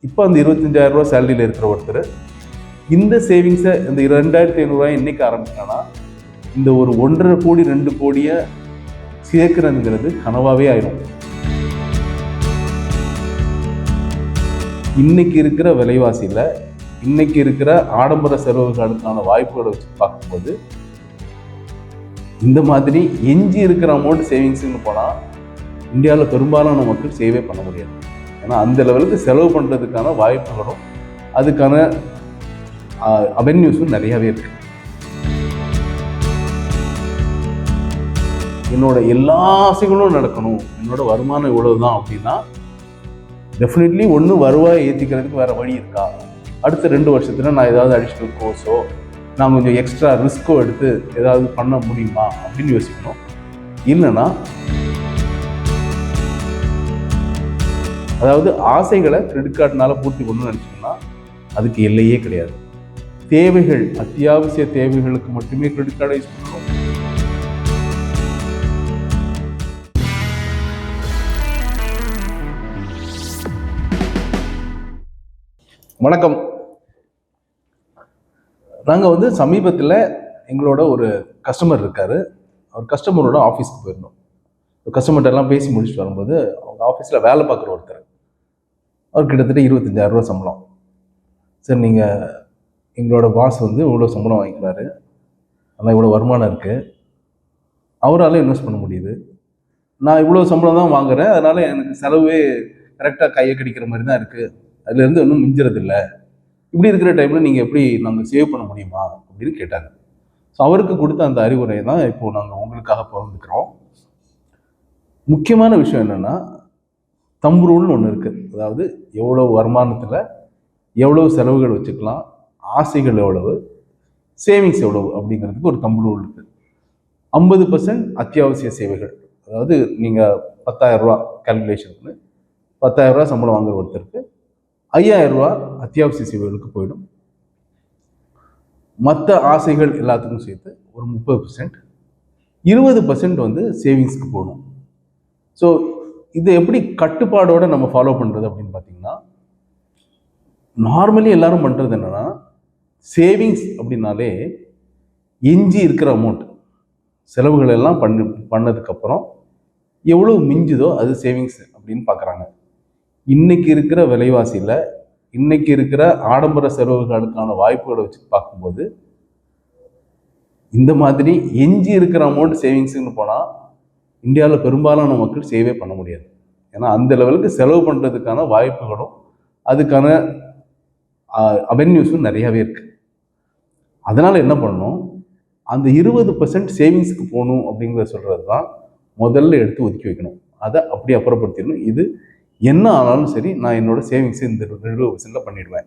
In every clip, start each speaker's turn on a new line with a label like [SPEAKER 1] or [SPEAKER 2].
[SPEAKER 1] இப்போ அந்த 25,000 சேலரியில் இருக்கிற ஒருத்தர் இந்த சேவிங்ஸை இந்த 2,500 இன்னைக்கு ஆரம்பிச்சானா இந்த ஒரு 1.5 கோடி 2 கோடியை சேர்க்கிறதுங்கிறது கனவாவே ஆயிரும். இன்னைக்கு இருக்கிற விலைவாசியில் இன்னைக்கு இருக்கிற ஆடம்பர செலவுகளுக்கான வாய்ப்புகளை வச்சு பார்க்கும்போது இந்த மாதிரி எஞ்சி இருக்கிற அமௌண்ட் சேவிங்ஸ்ன்னு போனால் இந்தியாவில் பெரும்பாலான மக்கள் சேவே பண்ண முடியாது. ஏன்னா அந்த லெவலுக்கு செலவு பண்ணுறதுக்கான வாய்ப்புகளும் அதுக்கான அவென்யூஸும் நிறையாவே இருக்கு. என்னோட எல்லா ஆசைகளும் நடக்கணும், என்னோட வருமானம் இவ்வளவு தான் அப்படின்னா டெஃபினெட்லி ஒன்று வருவாய் ஏற்றிக்கிறதுக்கு வேற வழி இருக்கா? அடுத்த 2 வருஷத்துல நான் ஏதாவது அடிஷ்னல் கோர்ஸோ நான் கொஞ்சம் எக்ஸ்ட்ரா ரிஸ்க்கோ எடுத்து ஏதாவது பண்ண முடியுமா அப்படின்னு யோசிக்கணும். இல்லைன்னா அதாவது ஆசைகளை கிரெடிட் கார்டுனால பூர்த்தி பண்ணணும்னு நினச்சிங்கன்னா அதுக்கு எல்லையே கிடையாது. தேவைகள், அத்தியாவசிய தேவைகளுக்கு மட்டுமே கிரெடிட் கார்டை யூஸ் பண்ணணும். வணக்கம். நாங்கள் சமீபத்தில் எங்களோட ஒரு கஸ்டமர் இருக்காரு. அவர் கஸ்டமரோட ஆஃபீஸ்க்கு போயிருந்தோம். கஸ்டமர்கிட்ட எல்லாம் பேசி முடிச்சுட்டு வரும்போது அவங்க ஆஃபீஸில் வேலை பார்க்குற ஒருத்தர், அவர் கிட்டத்தட்ட 25,000 சம்பளம். சரி, நீங்கள் எங்களோட பாஸ் இவ்வளோ சம்பளம் வாங்கிக்கிறாரு, ஆனால் இவ்வளோ வருமானம் இருக்குது, அவரால் இன்வெஸ்ட் பண்ண முடியுது, நான் இவ்வளோ சம்பளம் தான் வாங்குறேன், அதனால் எனக்கு செலவே கரெக்டாக கையை கடிக்கிற மாதிரி தான் இருக்குது, அதுலேருந்து ஒன்றும் மிஞ்சுறது இல்லை, இப்படி இருக்கிற டைமில் நீங்கள் எப்படி நாங்கள் சேவ் பண்ண முடியுமா அப்படின்னு கேட்டாங்க. ஸோ அவருக்கு கொடுத்த அந்த அறிவுரையை தான் இப்போது நாங்கள் உங்களுக்காக பகிர்ந்துக்கிறோம். முக்கியமான விஷயம் என்னென்னா, தம்பு ரூல்னு ஒன்று இருக்குது. அதாவது எவ்வளோ வருமானத்தில் எவ்வளோ செலவுகள் வச்சுக்கலாம், ஆசைகள் எவ்வளவு, சேவிங்ஸ் எவ்வளவு அப்படிங்கிறதுக்கு ஒரு தம்பு ரூல் இருக்குது. 50% அத்தியாவசிய சேவைகள். அதாவது நீங்கள் 10,000 கால்குலேஷனுக்கு 10,000 சம்பளம் வாங்குற ஒருத்தருக்கு 5,000 அத்தியாவசிய சேவைகளுக்கு போயிடும். மற்ற ஆசைகள் எல்லாத்துக்கும் சேர்த்து ஒரு 30%, 20% சேவிங்ஸ்க்கு போகணும். ஸோ இதை எப்படி கட்டுப்பாடோடு நம்ம ஃபாலோ பண்ணுறது அப்படின்னு பார்த்தீங்கன்னா, நார்மலி எல்லாரும் பண்ணுறது என்னென்னா, சேவிங்ஸ் அப்படின்னாலே எஞ்சி இருக்கிற அமௌண்ட் செலவுகள் எல்லாம் பண்ணதுக்கப்புறம் எவ்வளோ மிஞ்சுதோ அது சேவிங்ஸ் அப்படின்னு பார்க்குறாங்க. இன்னைக்கு இருக்கிற விலைவாசியில் இன்னைக்கு இருக்கிற ஆடம்பர செலவுகளுக்கான வாய்ப்புகளை வச்சு பார்க்கும்போது இந்த மாதிரி எஞ்சி இருக்கிற அமௌண்ட் சேவிங்ஸ்ன்னு போனால் இந்தியாவில் பெரும்பாலான மக்கள் சேவே பண்ண முடியாது. ஏன்னா அந்த லெவலுக்கு செலவு பண்ணுறதுக்கான வாய்ப்புகளும் அதுக்கான அவென்யூஸும் நிறையாவே இருக்குது. அதனால் என்ன பண்ணணும், அந்த 20% சேவிங்ஸ்க்கு போகணும் அப்படிங்கிறத சொல்கிறது தான் முதல்ல எடுத்து ஒதுக்கி வைக்கணும். அதை அப்படி அப்புறப்படுத்திடணும். இது என்ன ஆனாலும் சரி, நான் என்னோட சேவிங்ஸை இந்த 20% பண்ணிடுவேன்.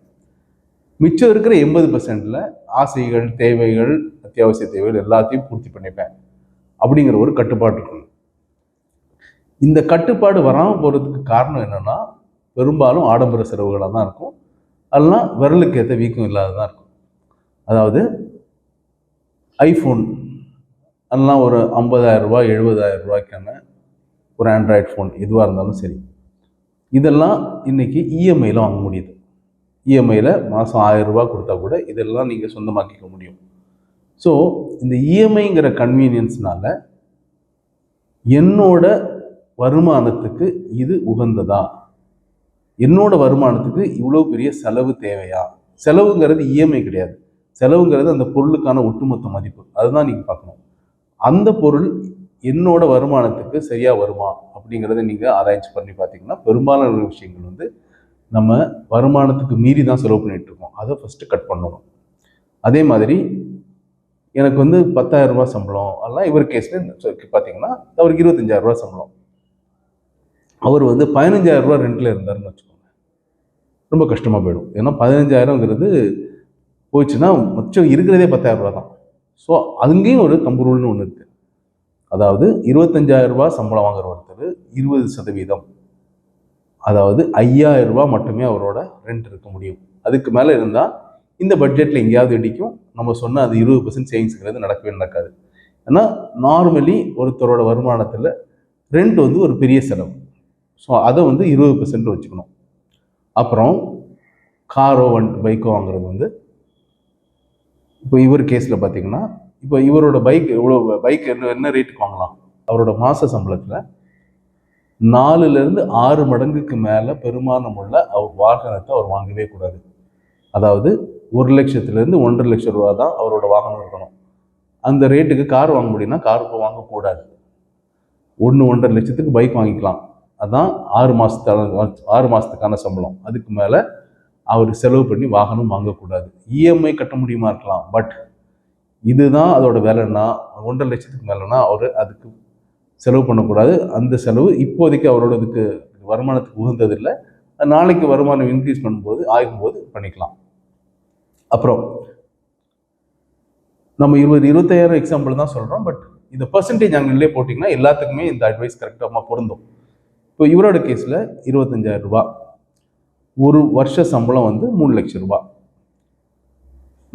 [SPEAKER 1] மிச்சம் இருக்கிற 80% ஆசைகள், தேவைகள், அத்தியாவசிய தேவைகள் எல்லாத்தையும் பூர்த்தி பண்ணிப்பேன் அப்படிங்கிற ஒரு கட்டுப்பாடு இருக்கணும். இந்த கட்டுப்பாடு வராமல் போகிறதுக்கு காரணம் என்னென்னா, பெரும்பாலும் ஆடம்பர செலவுகளாக தான் இருக்கும். அதெல்லாம் விரலுக்கு ஏற்ற வீக்கம் இல்லாததான் இருக்கும். அதாவது ஐஃபோன் அதெல்லாம் ஒரு 50,000 70,000 ஒரு ஆண்ட்ராய்டு ஃபோன் எதுவாக இருந்தாலும் சரி, இதெல்லாம் இன்னைக்கு இஎம்ஐயில் வாங்க முடியுது. இஎம்ஐயில் மாதம் 1,000 கொடுத்தா கூட இதெல்லாம் நீங்கள் சொந்தமாக்கிக்க முடியும். ஸோ இந்த இஎம்ஐங்கிற கன்வீனியன்ஸ்னால என்னோட வருமானத்துக்கு இது உகந்ததா, என்னோட வருமானத்துக்கு இவ்வளோ பெரிய செலவு தேவையா? செலவுங்கிறது இஎம்ஐ கிடையாது, செலவுங்கிறது அந்த பொருளுக்கான ஒட்டுமொத்த மதிப்பு. அதுதான் நீங்கள் பார்க்கணும். அந்த பொருள் என்னோட வருமானத்துக்கு சரியா வருமா அப்படிங்கிறத நீங்கள் ஆராய்ச்சி பண்ணி பார்த்தீங்கன்னா, பெரும்பாலான விஷயங்கள் நம்ம வருமானத்துக்கு மீறி தான் செலவு பண்ணிட்டு இருக்கோம். அதை ஃபஸ்ட்டு கட் பண்ணணும். அதே மாதிரி எனக்கு 10,000 சம்பளம், அதெல்லாம் இவர் கேஸில் பார்த்தீங்கன்னா அவருக்கு 25,000 சம்பளம், அவர் 15,000 ரெண்டில் இருந்தாருன்னு வச்சுக்கோங்க, ரொம்ப கஷ்டமாக போயிடும். ஏன்னா 15,000ங்கிறது போயிடுச்சுன்னா மிச்சம் இருக்கிறதே 10,000 தான். ஸோ அங்கேயும் ஒரு தம்பு ரூல்னு ஒன்று இருக்குது. அதாவது 25,000 சம்பளம் வாங்குற ஒருத்தர் 20%, அதாவது 5,000 மட்டுமே அவரோட ரெண்ட் இருக்க முடியும். அதுக்கு மேலே இருந்தால் இந்த பட்ஜெட்டில் எங்கேயாவது இடிக்கும். நம்ம சொன்ன அது 20% சேவிங்ஸ்ங்கிறது நடக்கவே நடக்காது. ஏன்னா நார்மலி ஒருத்தரோட வருமானத்தில் ரெண்ட் ஒரு பெரிய செலவு. ஸோ அதை 20% வச்சுக்கணும். அப்புறம் காரோ பைக்கோ வாங்குறது வந்து, இப்போ இவர் கேஸில் பார்த்தீங்கன்னா, இப்போ இவரோட பைக் பைக் என்ன ரேட்டுக்கு வாங்கலாம்? அவரோட மாத சம்பளத்தில் 4லேருந்து 6 மடங்குக்கு மேலே பெருமானம் உள்ள வாகனத்தை அவர் வாங்கவே கூடாது. அதாவது 1,00,000லேருந்து 1,50,000 லட்சம் ரூபா தான் அவரோட வாகனம் இருக்கணும். அந்த ரேட்டுக்கு கார் வாங்க முடியும்னா கார் இப்போ வாங்கக்கூடாது. 1,50,000 லட்சத்துக்கு பைக் வாங்கிக்கலாம். அதான் 6 மாதத்துக்கான சம்பளம். அதுக்கு மேலே அவர் செலவு பண்ணி வாகனம் வாங்கக்கூடாது. இஎம்ஐ கட்ட முடியுமா இருக்கலாம், பட் இதுதான் அதோட விலைன்னா 1,50,000 லட்சத்துக்கு மேலேனா அவர் அதுக்கு செலவு பண்ணக்கூடாது. அந்த செலவு இப்போதைக்கு அவரோட இதுக்கு வருமானத்துக்கு உகந்ததில்லை. நாளைக்கு வருமானம் இன்க்ரீஸ் பண்ணும்போது ஆகும்போது பண்ணிக்கலாம். அப்புறம் நம்ம 20-25,000 எக்ஸாம்பிள் தான் சொல்கிறோம், பட் இந்த பர்சன்டேஜ் ஆங்கிள்லேயே போட்டிங்கன்னா எல்லாத்துக்குமே இந்த அட்வைஸ் கரெக்டாக பொருந்தும். இப்போ இவரோட கேஸில் 25,000 ரூபா, ஒரு வருஷ சம்பளம் வந்து 3 லட்சம் ரூபா,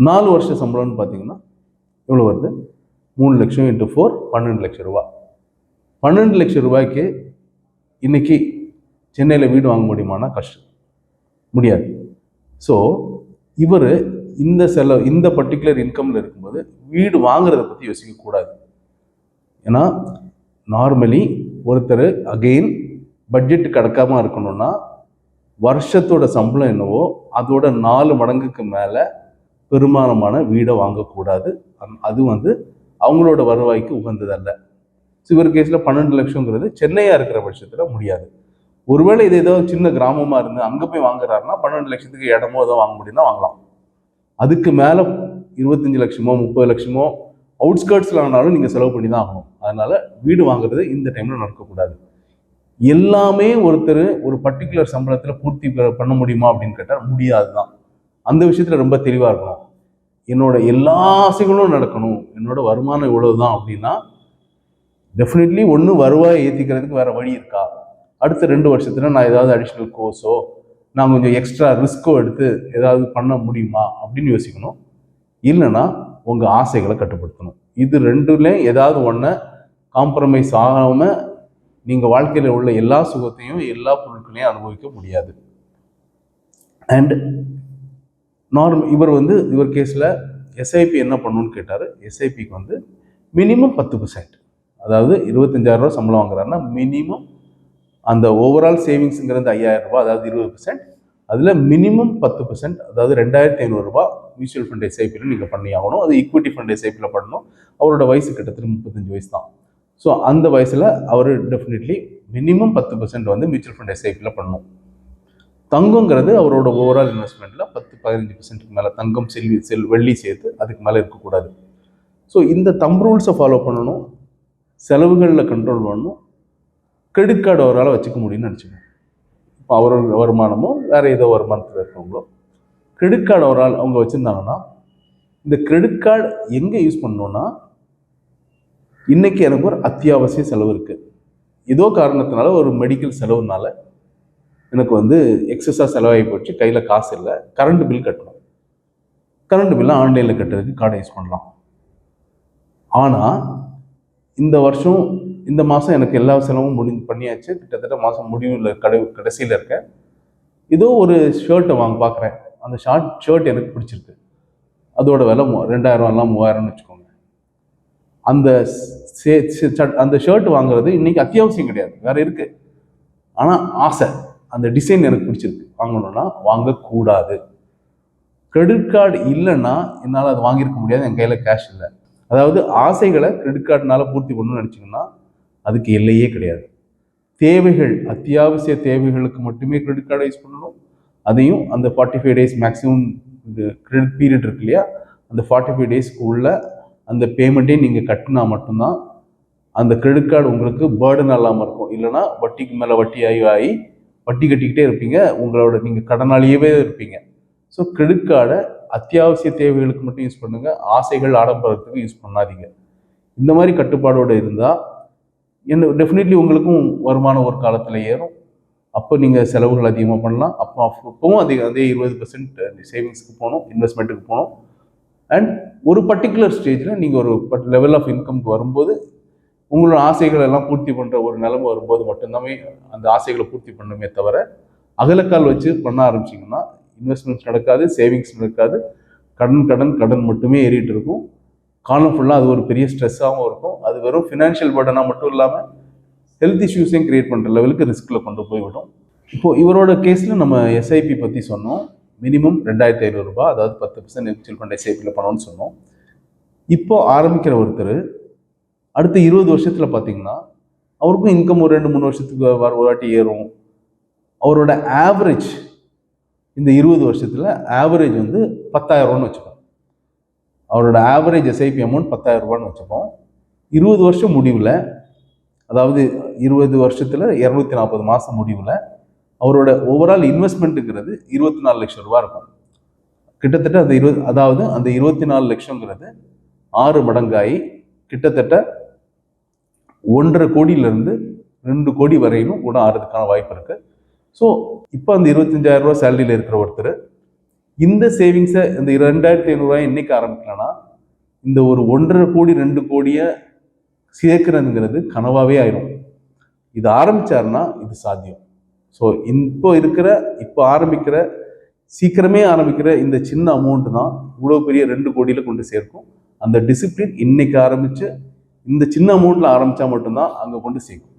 [SPEAKER 1] 4 வருஷ சம்பளம்னு பார்த்தீங்கன்னா எவ்வளோ வருது? 3 லட்சம் இன்ட்டு 4 12 லட்சம் ரூபா. 12 லட்சம் ரூபாய்க்கு இன்னைக்கு சென்னையில் வீடு வாங்க முடியுமானா கஷ்டம், முடியாது. ஸோ இவர் இந்த பர்டிகுலர் இன்கம்ல இருக்கும்போது வீடு வாங்குறதை பற்றி யோசிக்கக்கூடாது. ஏன்னா நார்மலி ஒருத்தர் அகெயின் பட்ஜெட் கடக்காம இருக்கணும்னா வருஷத்தோட சம்பளம் என்னவோ அதோட 4 மடங்குக்கு மேலே பெருமானமான வீடை வாங்கக்கூடாது. அது வந்து அவங்களோட வருவாய்க்கு உகந்ததல்ல. இவர் கேஸில் 12 லட்சங்கிறது சென்னையாக இருக்கிற பட்சத்தில் முடியாது. ஒருவேளை இது ஏதோ சின்ன கிராமமாக இருந்து அங்கே போய் வாங்குறாருன்னா 12 லட்சத்துக்கு இடமோ ஏதோ வாங்க முடியும்னா வாங்கலாம். அதுக்கு மேலே 25 லட்சமோ 30 லட்சமோ அவுட்ஸ்கர்ட்ஸில் ஆனாலும் நீங்கள் செலவு பண்ணி தான் ஆகணும். அதனால் வீடு வாங்குறது இந்த டைமில் நடக்கக்கூடாது. எல்லாமே ஒருத்தர் ஒரு பர்டிகுலர் சம்பளத்தில் பூர்த்தி பண்ண முடியுமா அப்படின்னு கேட்டால் முடியாது தான். அந்த விஷயத்தில் ரொம்ப தெளிவாக இருக்கணும். என்னோட எல்லா ஆசைகளும் நடக்கணும், என்னோட வருமானம் இவ்வளவு தான் அப்படின்னா டெஃபினெட்லி ஒன்று வருவாயை ஏற்றிக்கிறதுக்கு வேறு வழி இருக்கா? அடுத்த 2 வருஷத்துல நான் ஏதாவது அடிஷ்னல் கோர்ஸோ நான் கொஞ்சம் எக்ஸ்ட்ரா ரிஸ்க்கோ எடுத்து ஏதாவது பண்ண முடியுமா அப்படின்னு யோசிக்கணும். இல்லைன்னா உங்கள் ஆசைகளை கட்டுப்படுத்தணும். இது ரெண்டுலேயும் ஏதாவது ஒன்றை காம்ப்ரமைஸ் ஆகாமல் நீங்கள் வாழ்க்கையில் உள்ள எல்லா சுகத்தையும் எல்லா பொருட்களையும் அனுபவிக்க முடியாது. அண்ட் இவர் கேஸில் எஸ்ஐபி என்ன பண்ணணும்னு கேட்டார். எஸ்ஐபிக்கு வந்து மினிமம் 10%, அதாவது 25,000 ரூபா சம்பளம் வாங்குறாருன்னா மினிமம் அந்த ஓவரால் சேவிங்ஸுங்கிறது 5,000 ரூபாய், அதாவது 20%, அதில் மினிமம் 10%, அதாவது 2,500 ரூபாய் மியூச்சுவல் ஃபண்ட் எஸ்ஐபியில் நீங்கள் பண்ணி ஆகணும். அது ஈக்விட்டி ஃபண்ட் எஸ்ஐபியில் பண்ணணும். அவரோட வயசு கிட்டத்தட்ட 35 வயசு தான். ஸோ அந்த வயசில் அவர் டெஃபினெட்லி மினிமம் 10% வந்து மியூச்சுவல் ஃபண்ட் எஸ்ஐபியில் பண்ணணும். தங்கங்கிறது அவரோட ஓவரால் இன்வெஸ்ட்மெண்ட்டில் 10-15% மேலே தங்கம் வெள்ளி சேர்த்து அதுக்கு மேலே இருக்கக்கூடாது. ஸோ இந்த ரூல்ஸை ஃபாலோ பண்ணணும். செலவுகளில் கண்ட்ரோல் பண்ணணும். கிரெடிட் கார்டு அவரால் வச்சுக்க முடியும்னு நினச்சிக்கணும். இப்போ அவரோட வருமானமோ வேறு ஏதோ வருமானத்தில் இருக்கவங்களோ கிரெடிட் கார்டு அவரால் அவங்க வச்சுருந்தாங்கன்னா இந்த கிரெடிட் கார்டு எங்கே யூஸ் பண்ணணும்னா, இன்றைக்கி எனக்கு ஒரு அத்தியாவசிய செலவு இருக்குது, ஏதோ காரணத்தினால ஒரு மெடிக்கல் செலவுனால எனக்கு வந்து எக்ஸஸாக செலவாகி போச்சு, கையில் காசு இல்லை, கரண்ட் பில் கட்டணும். கரண்ட் பில்லை ஆன்லைனில் கட்டுறதுக்கு கார்டை யூஸ் பண்ணலாம். ஆனால் இந்த மாதம் எனக்கு எல்லா செலவும் பண்ணியாச்சு, கிட்டத்தட்ட மாதம் முடிவில் கடைசியில் இருக்கேன். ஏதோ ஒரு ஷர்ட்டை பார்க்குறேன். அந்த ஷர்ட் எனக்கு பிடிச்சிருக்கு, அதோட விலை 2,000 3,000ன்னு வச்சுக்கோங்க. அந்த ஷர்ட் வாங்குறது இன்னைக்கு அத்தியாவசியம் கிடையாது, வேற இருக்கு. ஆனால் ஆசை, அந்த டிசைன் எனக்கு பிடிச்சிருக்கு, வாங்கணும்னா வாங்கக்கூடாது. கிரெடிட் கார்டு இல்லைன்னா என்னால் அது வாங்கியிருக்க முடியாது, என் கையில் கேஷ் இல்லை. அதாவது ஆசைகளை கிரெடிட் கார்டுனால பூர்த்தி பண்ணணும்னு நினச்சிங்கன்னா அதுக்கு எல்லையே கிடையாது. தேவைகள், அத்தியாவசிய தேவைகளுக்கு மட்டுமே கிரெடிட் கார்டை யூஸ் பண்ணணும். அதையும் அந்த 45 டேஸ் மேக்ஸிமம் இந்த கிரெடிட் பீரியட் இருக்கு இல்லையா, அந்த 45 டேஸ்க்கு உள்ள அந்த பேமெண்ட்டையும் நீங்கள் கட்டினா மட்டும்தான் அந்த கிரெடிட் கார்டு உங்களுக்கு பேர்டன் இல்லாமல் இருக்கும். இல்லைனா வட்டிக்கு மேலே வட்டி ஆகி வட்டி கட்டிக்கிட்டே இருப்பீங்க, உங்களோட நீங்கள் கடனாளியவே இருப்பீங்க. ஸோ கிரெடிட் கார்டை அத்தியாவசிய தேவைகளுக்கு மட்டும் யூஸ் பண்ணுங்க, ஆசைகள் ஆடம்பரத்துக்கு யூஸ் பண்ணாதீங்க. இந்த மாதிரி கட்டுப்பாடோடு இருந்தால் டெஃபினெட்லி உங்களுக்கும் வருமானம் ஒரு காலத்தில் ஏறும். அப்போ நீங்கள் செலவுகள் அதிகமாக பண்ணலாம். அப்பவும் அதே 20% சேவிங்ஸ்க்கு போகணும், இன்வெஸ்ட்மெண்ட்டுக்கு போகணும். அண்ட் ஒரு பர்டிகுலர் ஸ்டேஜில் நீங்கள் ஒரு லெவல் ஆஃப் இன்கம்க்கு வரும்போது உங்களோட ஆசைகள் எல்லாம் பூர்த்தி பண்ணுற ஒரு நிலைமை வரும்போது மட்டும்தாமே அந்த ஆசைகளை பூர்த்தி பண்ணுமே தவிர அகலக்கால் வச்சு பண்ண ஆரம்பிச்சிங்கன்னா இன்வெஸ்ட்மெண்ட்ஸ் நடக்காது, சேவிங்ஸ் நடக்காது, கடன் கடன் கடன் மட்டுமே ஏறிட்டு இருக்கும். காலம் ஃபுல்லாக அது ஒரு பெரிய ஸ்ட்ரெஸ்ஸாகவும் இருக்கும். அது வெறும் ஃபினான்ஷியல் பர்டனாக மட்டும் இல்லாமல் ஹெல்த் இஷ்யூஸையும் கிரியேட் பண்ணுற லெவலுக்கு ரிஸ்கில் கொண்டு போய்விடும். இப்போது இவரோட கேஸில் நம்ம எஸ்ஐபி பற்றி சொன்னோம். மினிமம் 2500 ரூபாய், அதாவது 10% மியூச்சுவல் ஃபண்ட் எஸ்ஐபியில் பண்ணணும்னு சொன்னோம். இப்போ ஆரம்பிக்கிற ஒருத்தர் அடுத்த 20 வருஷத்தில் பார்த்தீங்கன்னா அவருக்கும் இன்கம் ஒரு 2-3 வருஷத்துக்கு ஒரு வாட்டி ஏறும். அவரோட ஆவரேஜ் இந்த 20 வருஷத்தில் ஆவரேஜ் வந்து 10,000 ரூபான்னு வச்சுப்போம். அவரோட ஆவரேஜ் எஸ்ஐபி அமௌண்ட் 10,000 ரூபான்னு வச்சுப்போம். 20 வருஷம் முடிவில், அதாவது 20 வருஷத்தில் 240 மாதம் முடிவில் அவரோட ஓவரால் இன்வெஸ்ட்மெண்ட்டுங்கிறது 24 லட்சம் ரூபா இருக்கும். கிட்டத்தட்ட அந்த 24 லட்சங்கிறது 6 மடங்காகி கிட்டத்தட்ட 1.5 கோடியிலிருந்து 2 கோடி வரையிலும் கூட ஆறதுக்கான வாய்ப்பு இருக்கு. ஸோ இப்போ அந்த 25,000 ரூபா சேலரியில் இருக்கிற ஒருத்தர் இந்த சேவிங்ஸை இந்த 2,500 ரூபாய் இன்னைக்கு ஆரம்பிக்கலன்னா இந்த ஒரு 1.5 கோடி 2 கோடியை சேர்க்கிறதுங்கிறது கனவாவே ஆயிரும். இது ஆரம்பிச்சாருன்னா இது சாத்தியம். ஸோ இப்போ ஆரம்பிக்கிற சீக்கிரமே ஆரம்பிக்கிற இந்த சின்ன அமௌண்ட் தான் இவ்வளோ பெரிய 2 கோடியில் கொண்டு சேர்க்கும். அந்த டிசிப்ளின் இன்னைக்கு ஆரம்பிச்சு இந்த சின்ன அமௌண்ட்ல ஆரம்பிச்சா மட்டும்தான் அங்கே கொண்டு சேர்க்கும்.